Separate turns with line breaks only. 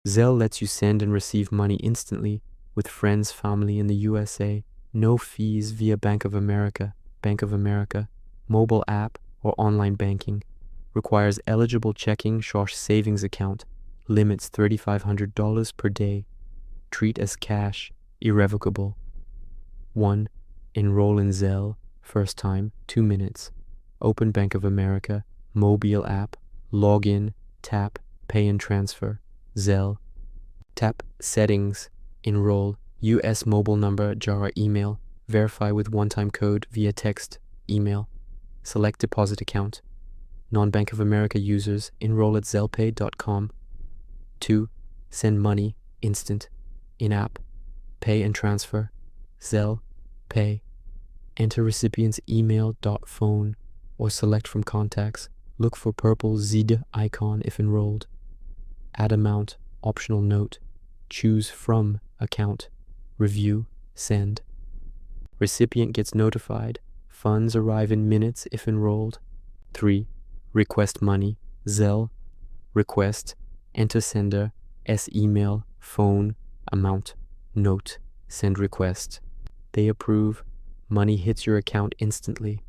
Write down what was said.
Zelle lets you send and receive money instantly with friends, family in the USA. No fees via Bank of America, mobile app, or online banking. Requires eligible checking/savings account. Limits $3,500 per day. Treat as cash, irrevocable. 1. Enroll in Zelle. First time, 2 minutes. Open Bank of America, mobile app, log in, tap, pay and transfer, Zelle. Tap Settings, Enroll, US mobile number, JARA email, verify with one-time code via text, email. Select deposit account. Non-Bank of America users, enroll at zellepay.com. 2. Send money, instant, in-app, pay and transfer, Zelle, pay. Enter recipient's email.phone or select from contacts. Look for purple ZD icon if enrolled. Add amount, optional note. Choose from account. Review, send. Recipient gets notified. Funds arrive in minutes if enrolled. 3. Request money, Zelle, request, enter sender, email, phone, amount, note, send request. They approve. Money hits your account instantly.